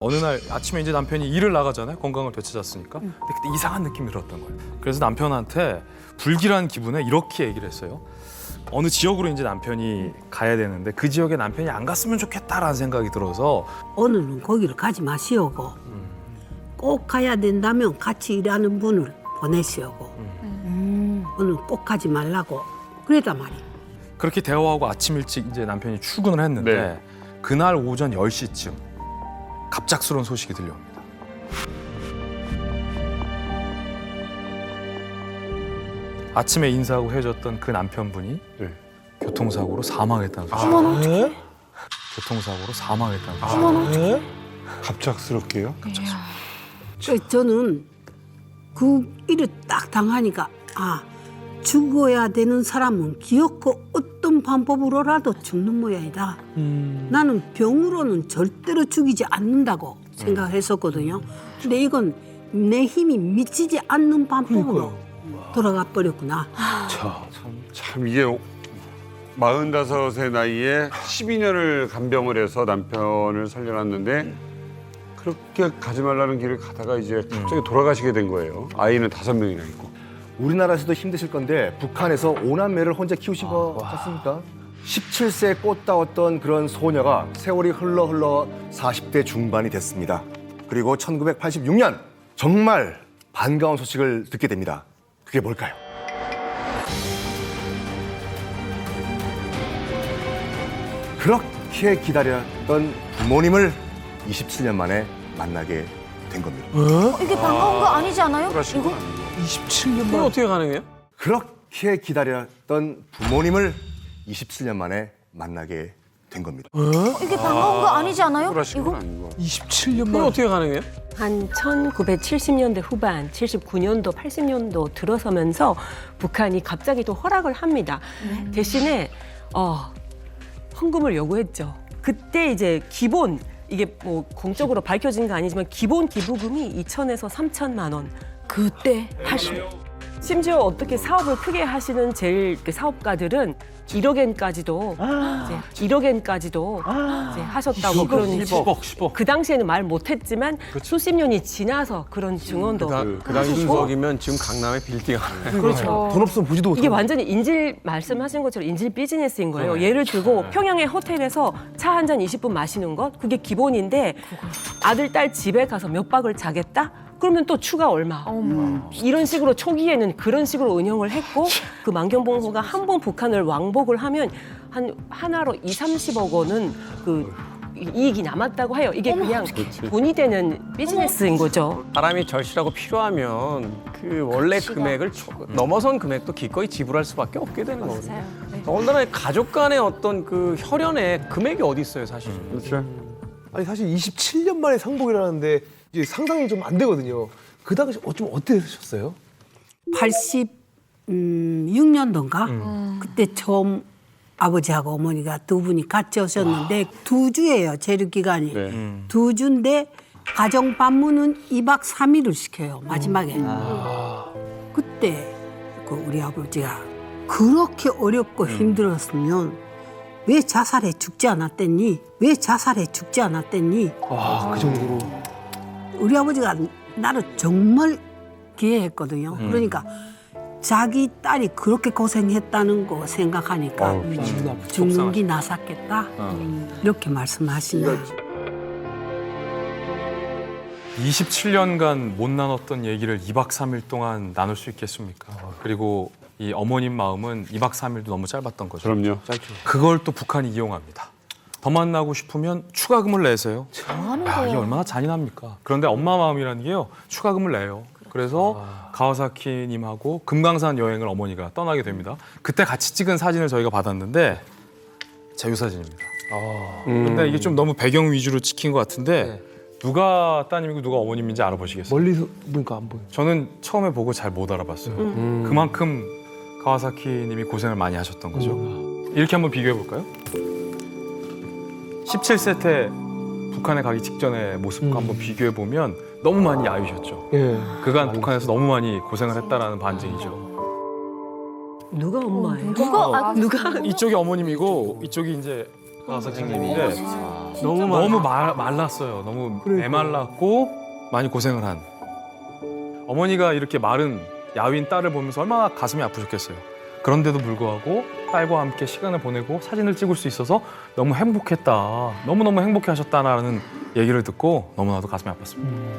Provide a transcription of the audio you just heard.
어느 날 아침에 이제 남편이 일을 나가잖아요. 건강을 되찾았으니까. 근데 그때 이상한 느낌이 들었던 거예요. 그래서 남편한테 불길한 기분에 이렇게 얘기를 했어요. 어느 지역으로 이제 남편이 가야 되는데 그 지역에 남편이 안 갔으면 좋겠다라는 생각이 들어서 오늘은 거기를 가지 마시오고 꼭 가야 된다면 같이 일하는 분을 보내시오고 오늘 꼭 가지 말라고 그랬단 말이에요. 그렇게 대화하고 아침 일찍 이제 남편이 출근을 했는데 네. 그날 오전 10시쯤 갑작스러운 소식이 들려옵니다. 아침에 인사하고 헤어졌던 그 남편분이 네. 교통사고로 사망했다는 소식. 어머나 어떡해. 교통사고로 사망했다는 소식. 갑작스럽게요? 그래서 저는 그 일을 딱 당하니까 죽어야 되는 사람은 기어코 어떤 방법으로라도 죽는 모양이다. 나는 병으로는 절대로 죽이지 않는다고 생각했었거든요. 근데 이건 내 힘이 미치지 않는 방법으로 돌아가 버렸구나. 참 이게 45의 나이에 12년을 간병을 해서 남편을 살려놨는데 그렇게 가지 말라는 길을 가다가 이제 갑자기 돌아가시게 된 거예요. 아이는 5명이나 있고. 우리나라에서도 힘드실 건데 북한에서 5남매를 혼자 키우신 거 같습니까? 17세에 꽃다웠던 그런 소녀가 세월이 흘러 40대 중반이 됐습니다. 그리고 1986년 정말 반가운 소식을 듣게 됩니다. 그게 뭘까요? 그렇게 기다렸던 부모님을 27년 만에 만나게 된 겁니다. 이게 반가운 거 아니지 않아요? 돌아가신 건 이거 아니고. 27년 만에 어떻게 가능해요? 그렇게 기다렸던 부모님을 27년 만에 만나게 된 겁니다. 이게 반가운 거 아니지 않아요? 돌아가신 건 이거 아니고. 27년 만에 어떻게 가능해요? 한 1970년대 후반, 79년도, 80년도 들어서면서 북한이 갑자기 또 허락을 합니다. 대신에 헌금을 요구했죠. 그때 이제 기본, 이게 뭐 공적으로 밝혀진 거 아니지만 기본 기부금이 2천에서 3천만 원. 그때 심지어 어떻게 사업을 크게 하시는 제일 사업가들은 1억엔까지도 이제 1억엔까지도 이제 하셨다고 그런 10억. 그 당시에는 말 못했지만 수십 년이 지나서 그런 증언도 그 당시 순석이면 지금 강남에 빌딩 하나. 그렇죠. 돈 없으면 보지도 이게 완전히 인질 말씀하신 것처럼 인질 비즈니스인 거예요. 예를 들고 평양의 호텔에서 차 한 잔 20분 마시는 것 그게 기본인데 아들 딸 집에 가서 몇 박을 자겠다? 그러면 또 추가 얼마. 이런 식으로 초기에는 그런 식으로 운영을 했고 그 만경봉호가 한 번 북한을 왕복을 하면 한 하나로 30억 원은 그 이익이 남았다고 해요. 이게 그냥 돈이 되는 비즈니스인 거죠. 사람이 절실하고 필요하면 그 원래 금액을 넘어선 금액도 기꺼이 지불할 수밖에 없게 되는 거거든요. 더군다나 가족 간의 어떤 그 혈연의 금액이 어디 있어요, 사실. 그렇죠. 아니 사실 27년 만에 상봉이라는데 이제 상상이 좀 안 되거든요. 그 당시 좀 어떠셨어요? 86년도인가? 그때 처음 아버지하고 어머니가 두 분이 같이 오셨는데 2주예요, 재료 기간이. 네. 2주인데 가정 방문은 2박 3일을 시켜요, 마지막에. 그때 그 우리 아버지가 그렇게 어렵고 힘들었으면 왜 자살해 죽지 않았댔니? 왜 자살해 죽지 않았댔니? 그 정도로. 우리 아버지가 나를 정말 기해했거든요. 그러니까 자기 딸이 그렇게 고생했다는 거 생각하니까 죽는 게 낫았겠다. 이렇게 말씀하시네요. 27년간 못 나눴던 얘기를 2박 3일 동안 나눌 수 있겠습니까? 그리고 이 어머님 마음은 2박 3일도 너무 짧았던 거죠. 그럼요. 그걸 또 북한이 이용합니다. 더 만나고 싶으면 추가금을 내세요. 이게 얼마나 잔인합니까? 그런데 엄마 마음이라는 게요. 추가금을 내요. 그래서 가와사키님하고 금강산 여행을 어머니가 떠나게 됩니다. 그때 같이 찍은 사진을 저희가 받았는데 자유 사진입니다. 근데 이게 좀 너무 배경 위주로 찍힌 것 같은데 누가 따님이고 누가 어머님인지 알아보시겠어요? 멀리서 보니까 안 보여. 저는 처음에 보고 잘 못 알아봤어요. 그만큼 가와사키님이 고생을 많이 하셨던 거죠. 이렇게 한번 비교해 볼까요? 17세 때 북한에 가기 직전의 모습과 한번 비교해 보면 너무 많이 야위셨죠. 예. 그간 북한에서 너무 많이 고생을 했다라는 반증이죠. 누가 엄마예요? 누가 이쪽이 어머님이고 이쪽이 이제 가와사키님인데 너무 말랐어요. 너무 메말랐고 많이 고생을 한. 어머니가 이렇게 마른 야윈 딸을 보면서 얼마나 가슴이 아프셨겠어요. 그런데도 불구하고 딸과 함께 시간을 보내고 사진을 찍을 수 있어서 너무 행복했다. 너무너무 행복해 하셨다라는 얘기를 듣고 너무나도 가슴이 아팠습니다.